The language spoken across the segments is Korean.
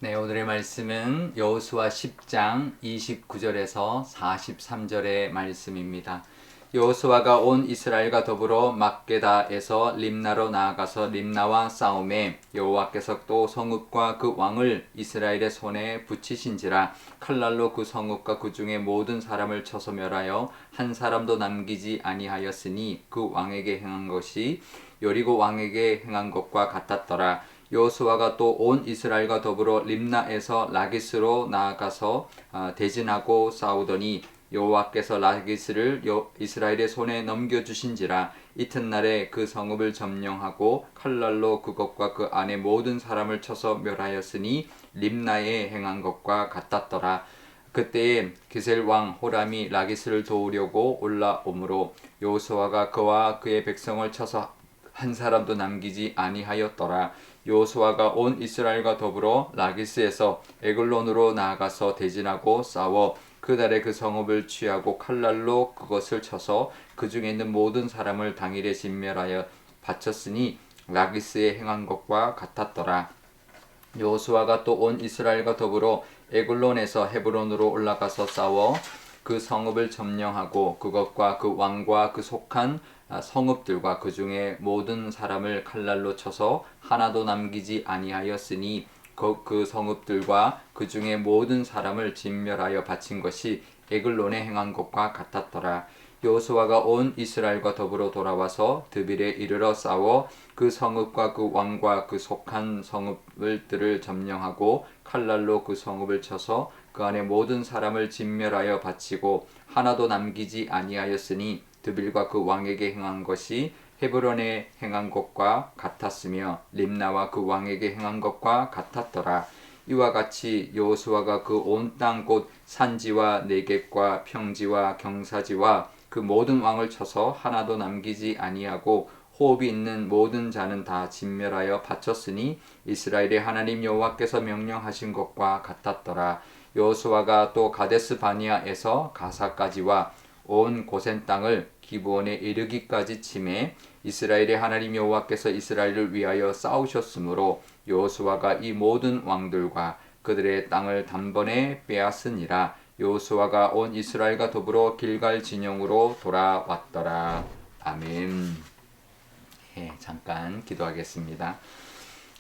네, 오늘의 말씀은 여호수아 10장 29절에서 43절의 말씀입니다. 여호수아가 온 이스라엘과 더불어 막게다에서 림나로 나아가서 림나와 싸움에 여호와께서 또 성읍과 그 왕을 이스라엘의 손에 붙이신지라 칼날로 그 성읍과 그 중에 모든 사람을 쳐서 멸하여 한 사람도 남기지 아니하였으니 그 왕에게 행한 것이 여리고 왕에게 행한 것과 같았더라. 여호수아가 또 온 이스라엘과 더불어 림나에서 라기스로 나아가서 대진하고 싸우더니 여호와께서 라기스를 이스라엘의 손에 넘겨주신지라. 이튿날에 그 성읍을 점령하고 칼날로 그것과 그 안에 모든 사람을 쳐서 멸하였으니 림나에 행한 것과 같았더라. 그때에 기셀 왕 호람이 라기스를 도우려고 올라오므로 여호수아가 그와 그의 백성을 쳐서 한 사람도 남기지 아니하였더라. 여호수아가 온 이스라엘과 더불어 라기스에서 에글론으로 나아가서 대진하고 싸워 그달에 그 성읍을 취하고 칼날로 그것을 쳐서 그 중에 있는 모든 사람을 당일에 진멸하여 바쳤으니 라기스에 행한 것과 같았더라. 여호수아가 또 온 이스라엘과 더불어 에글론에서 헤브론으로 올라가서 싸워 그 성읍을 점령하고 그것과 그 왕과 그 속한 성읍들과 그 중에 모든 사람을 칼날로 쳐서 하나도 남기지 아니하였으니 그 성읍들과 그 중에 모든 사람을 진멸하여 바친 것이 에글론에 행한 것과 같았더라. 여호수아가 온 이스라엘과 더불어 돌아와서 드빌에 이르러 싸워 그 성읍과 그 왕과 그 속한 성읍들을 점령하고 칼날로 그 성읍을 쳐서 그 안에 모든 사람을 진멸하여 바치고 하나도 남기지 아니하였으니 드빌과 그 왕에게 행한 것이 헤브론에 행한 것과 같았으며 림나와 그 왕에게 행한 것과 같았더라. 이와 같이 여호수아가 그 온 땅 곧 산지와 네겝과 평지와 경사지와 그 모든 왕을 쳐서 하나도 남기지 아니하고 호흡이 있는 모든 자는 다 진멸하여 바쳤으니 이스라엘의 하나님 여호와께서 명령하신 것과 같았더라. 여호수아가 또 가데스 바니아에서 가사까지와 온 고센 땅을 기브온에 이르기까지 치매 이스라엘의 하나님 여호와께서 이스라엘을 위하여 싸우셨으므로 여호수아가 이 모든 왕들과 그들의 땅을 단번에 빼앗으니라. 여호수아가 온 이스라엘과 더불어 길갈 진영으로 돌아왔더라. 아멘. 잠깐 기도하겠습니다.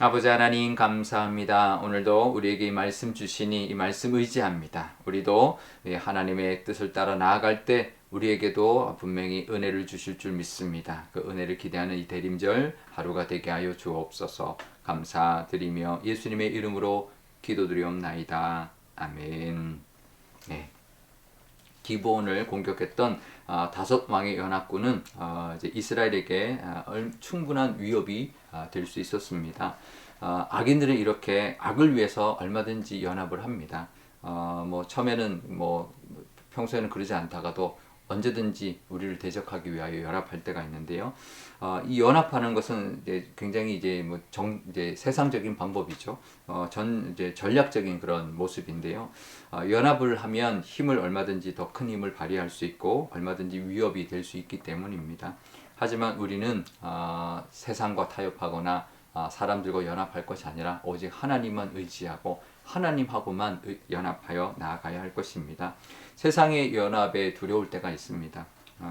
아버지 하나님 감사합니다. 오늘도 우리에게 이 말씀 주시니 이 말씀 의지합니다. 우리도 하나님의 뜻을 따라 나아갈 때 우리에게도 분명히 은혜를 주실 줄 믿습니다. 그 은혜를 기대하는 이 대림절 하루가 되게 하여 주옵소서. 감사드리며 예수님의 이름으로 기도드리옵나이다. 아멘. 네. 기브온을 공격했던 다섯 왕의 연합군은 이제 이스라엘에게 충분한 위협이 될 수 있었습니다. 악인들은 이렇게 악을 위해서 얼마든지 연합을 합니다. 뭐 처음에는 뭐 평소에는 그러지 않다가도 언제든지 우리를 대적하기 위하여 연합할 때가 있는데요. 이 연합하는 것은 이제 굉장히 이제 세상적인 방법이죠. 이제 전략적인 그런 모습인데요. 연합을 하면 힘을 얼마든지 더 큰 힘을 발휘할 수 있고 얼마든지 위협이 될 수 있기 때문입니다. 하지만 우리는 세상과 타협하거나 사람들과 연합할 것이 아니라 오직 하나님만 의지하고 하나님하고만 연합하여 나아가야 할 것입니다. 세상의 연합에 두려울 때가 있습니다.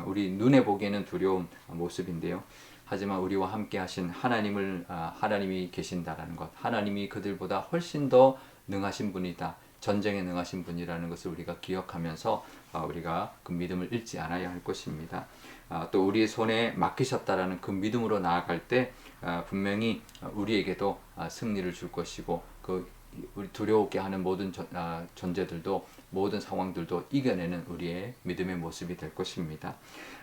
우리 눈에 보기에는 두려운 모습인데요. 하지만 우리와 함께 하신 하나님이 계신다라는 것, 하나님이 그들보다 훨씬 더 능하신 분이다. 전쟁에 능하신 분이라는 것을 우리가 기억하면서 우리가 그 믿음을 잃지 않아야 할 것입니다. 또 우리의 손에 맡기셨다라는 그 믿음으로 나아갈 때 분명히 우리에게도 승리를 줄 것이고 우리 두려우게 하는 모든 존재들도 모든 상황들도 이겨내는 우리의 믿음의 모습이 될 것입니다.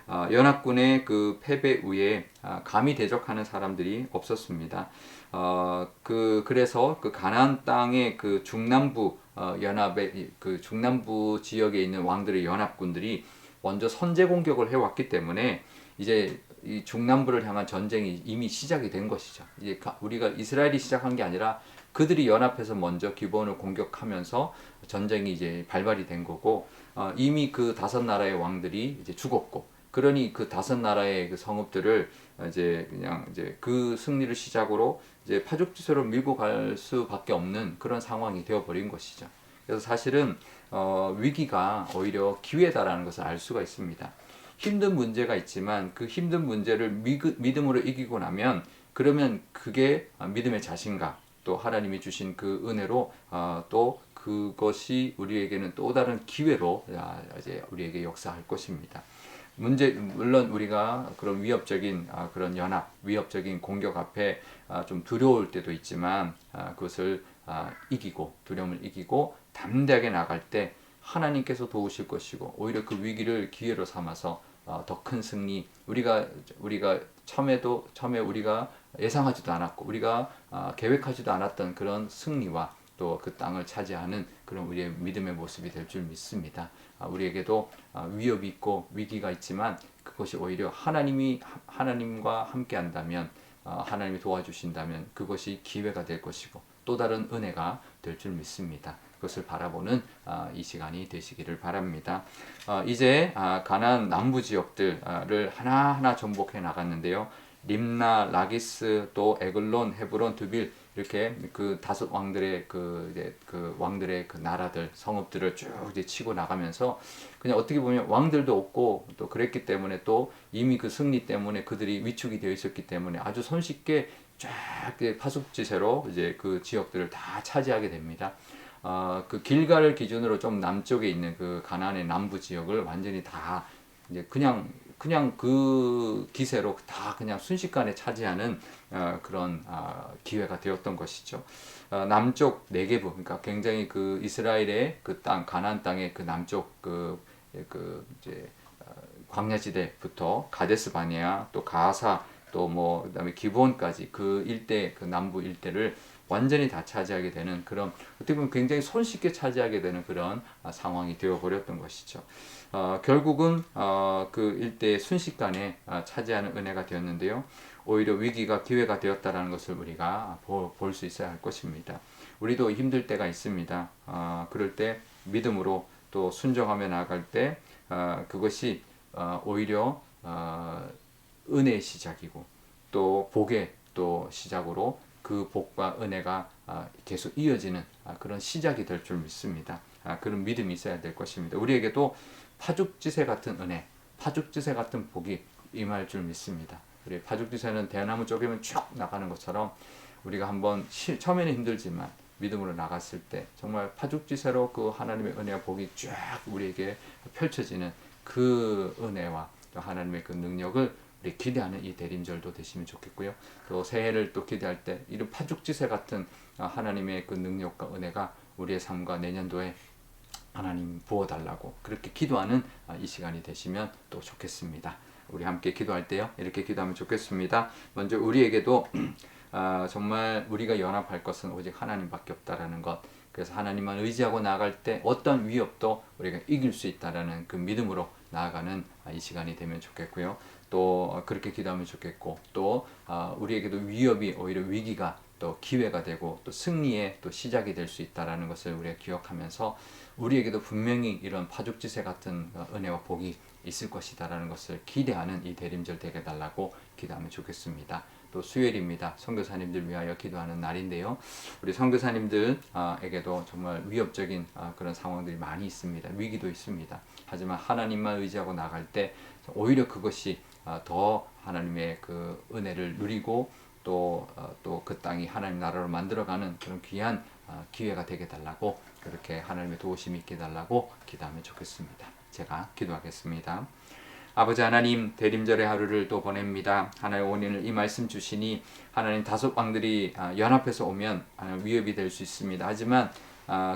연합군의 그 패배 후에 감히 대적하는 사람들이 없었습니다. 그래서 그 가나안 땅의 그 중남부 연합의 그 중남부 지역에 있는 왕들의 연합군들이 먼저 선제 공격을 해왔기 때문에 이제 이 중남부를 향한 전쟁이 이미 시작이 된 것이죠. 이제 우리가 이스라엘이 시작한 게 아니라 그들이 연합해서 먼저 기브온을 공격하면서 전쟁이 이제 발발이 된 거고 이미 그 다섯 나라의 왕들이 이제 죽었고 그러니 그 다섯 나라의 그 성읍들을 이제 그냥 이제 그 승리를 시작으로 이제 파죽지세로 밀고 갈 수밖에 없는 그런 상황이 되어버린 것이죠. 그래서 사실은 위기가 오히려 기회다라는 것을 알 수가 있습니다. 힘든 문제가 있지만 그 힘든 문제를 믿음으로 이기고 나면 그러면 그게 믿음의 자신감 또 하나님이 주신 그 은혜로 또 그것이 우리에게는 또 다른 기회로 이제 우리에게 역사할 것입니다. 물론 우리가 그런 위협적인 그런 연합, 위협적인 공격 앞에 좀 두려울 때도 있지만 그것을 이기고 두려움을 이기고 담대하게 나갈 때 하나님께서 도우실 것이고 오히려 그 위기를 기회로 삼아서 더 큰 승리 우리가 처음에 우리가 예상하지도 않았고 우리가 계획하지도 않았던 그런 승리와 또 그 땅을 차지하는 그런 우리의 믿음의 모습이 될 줄 믿습니다. 우리에게도 위협이 있고 위기가 있지만 그것이 오히려 하나님과 함께 한다면 하나님이 도와주신다면 그것이 기회가 될 것이고 또 다른 은혜가 될 줄 믿습니다. 그것을 바라보는 이 시간이 되시기를 바랍니다. 이제 가나안 남부 지역들을 하나하나 정복해 나갔는데요. 림나, 라기스, 또 에글론, 헤브론, 두빌 이렇게 그 다섯 왕들의 그 왕들의 그 나라들 성읍들을 쭉 이제 치고 나가면서 그냥 어떻게 보면 왕들도 없고 또 그랬기 때문에 또 이미 그 승리 때문에 그들이 위축이 되어 있었기 때문에 아주 손쉽게 쫙 파숙지세로 이제 그 지역들을 다 차지하게 됩니다. 그 길갈을 기준으로 좀 남쪽에 있는 그 가나안의 남부 지역을 완전히 다 이제 그냥 그 기세로 다 그냥 순식간에 차지하는 그런 기회가 되었던 것이죠. 남쪽 네게브 그러니까 굉장히 그 이스라엘의 그 땅 가나안 땅의 그 남쪽 그 이제 광야지대부터 가데스 바네아 또 가사 또 뭐 그다음에 기브온까지 그 일대 그 남부 일대를 완전히 다 차지하게 되는 그런 어떻게 보면 굉장히 손쉽게 차지하게 되는 그런 상황이 되어 버렸던 것이죠. 결국은 그 일대의 순식간에 차지하는 은혜가 되었는데요. 오히려 위기가 기회가 되었다라는 것을 우리가 볼 수 있어야 할 것입니다. 우리도 힘들 때가 있습니다. 그럴 때 믿음으로 또 순종하며 나아갈 때 그것이 오히려 은혜의 시작이고 또 복의 또 시작으로 그 복과 은혜가 계속 이어지는 그런 시작이 될 줄 믿습니다. 그런 믿음이 있어야 될 것입니다. 우리에게도 파죽지세 같은 은혜, 파죽지세 같은 복이 임할 줄 믿습니다. 우리 파죽지세는 대나무 쪼개면 쭉 나가는 것처럼 우리가 한번 처음에는 힘들지만 믿음으로 나갔을 때 정말 파죽지세로 그 하나님의 은혜와 복이 쫙 우리에게 펼쳐지는 그 은혜와 또 하나님의 그 능력을 우리 기대하는 이 대림절도 되시면 좋겠고요. 또 새해를 또 기대할 때 이런 파죽지세 같은 하나님의 그 능력과 은혜가 우리의 삶과 내년도에 하나님 부어달라고 그렇게 기도하는 이 시간이 되시면 또 좋겠습니다. 우리 함께 기도할 때요. 이렇게 기도하면 좋겠습니다. 먼저 우리에게도 정말 우리가 연합할 것은 오직 하나님밖에 없다라는 것. 그래서 하나님만 의지하고 나아갈 때 어떤 위협도 우리가 이길 수 있다라는 그 믿음으로 나아가는 이 시간이 되면 좋겠고요. 또 그렇게 기도하면 좋겠고 또 우리에게도 위협이 오히려 위기가 또 기회가 되고 또 승리의 또 시작이 될 수 있다라는 것을 우리가 기억하면서 우리에게도 분명히 이런 파죽지세 같은 은혜와 복이 있을 것이다라는 것을 기대하는 이 대림절 되게 달라고 기도하면 좋겠습니다. 또 수요일입니다. 선교사님들 위하여 기도하는 날인데요. 우리 선교사님들에게도 정말 위협적인 그런 상황들이 많이 있습니다. 위기도 있습니다. 하지만 하나님만 의지하고 나갈 때 오히려 그것이 더 하나님의 그 은혜를 누리고 또 그 땅이 하나님 나라로 만들어가는 그런 귀한 기회가 되게 달라고 그렇게 하나님의 도우심이 있게 달라고 기도하면 좋겠습니다. 제가 기도하겠습니다. 아버지 하나님 대림절의 하루를 또 보냅니다. 하나님 오늘 이 말씀 주시니 하나님 다섯 왕들이 연합해서 오면 위협이 될 수 있습니다. 하지만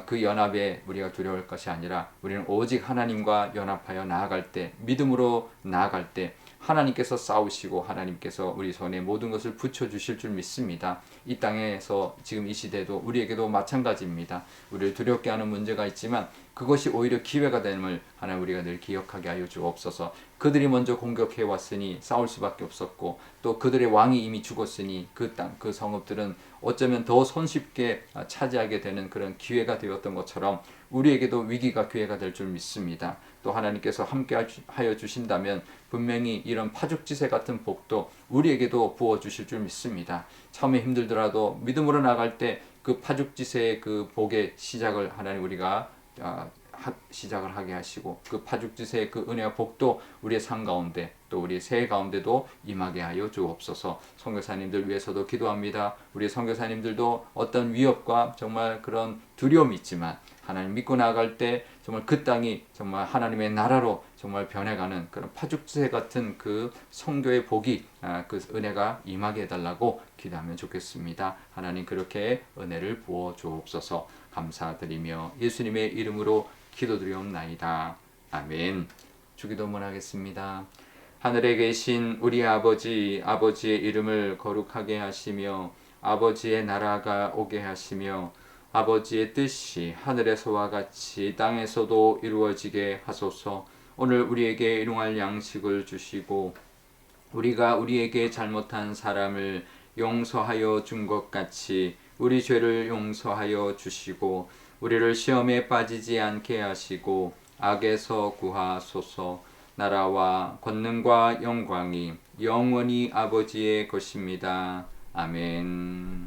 그 연합에 우리가 두려울 것이 아니라 우리는 오직 하나님과 연합하여 나아갈 때 믿음으로 나아갈 때 하나님께서 싸우시고 하나님께서 우리 손에 모든 것을 붙여주실 줄 믿습니다. 이 땅에서 지금 이 시대도 우리에게도 마찬가지입니다. 우리를 두렵게 하는 문제가 있지만 그것이 오히려 기회가 됨을 하나님 우리가 늘 기억하게 하여 주옵소서. 그들이 먼저 공격해 왔으니 싸울 수밖에 없었고 또 그들의 왕이 이미 죽었으니 그 땅, 그 성읍들은 어쩌면 더 손쉽게 차지하게 되는 그런 기회가 되었던 것처럼 우리에게도 위기가 기회가 될 줄 믿습니다. 또 하나님께서 함께 하여 주신다면 분명히 이런 파죽지세 같은 복도 우리에게도 부어주실 줄 믿습니다. 처음에 힘들더라도 믿음으로 나갈 때 그 파죽지세의 그 복의 시작을 하나님 우리가 시작을 하게 하시고 그 파죽지세의 그 은혜와 복도 우리의 삶 가운데 또 우리의 새해 가운데도 임하게 하여 주옵소서. 선교사님들 위해서도 기도합니다. 우리 선교사님들도 어떤 위협과 정말 그런 두려움이 있지만 하나님 믿고 나아갈 때 정말 그 땅이 정말 하나님의 나라로 정말 변해가는 그런 파죽지세 같은 그 선교의 복이 그 은혜가 임하게 해달라고 기도하면 좋겠습니다. 하나님 그렇게 은혜를 부어 주옵소서. 감사드리며 예수님의 이름으로 기도드리옵나이다. 아멘. 주기도문 하겠습니다. 하늘에 계신 우리 아버지, 아버지의 이름을 거룩하게 하시며 아버지의 나라가 오게 하시며 아버지의 뜻이 하늘에서와 같이 땅에서도 이루어지게 하소서. 오늘 우리에게 일용할 양식을 주시고 우리가 우리에게 잘못한 사람을 용서하여 준 것 같이 우리 죄를 용서하여 주시고 우리를 시험에 빠지지 않게 하시고 악에서 구하소서. 나라와 권능과 영광이 영원히 아버지의 것입니다. 아멘.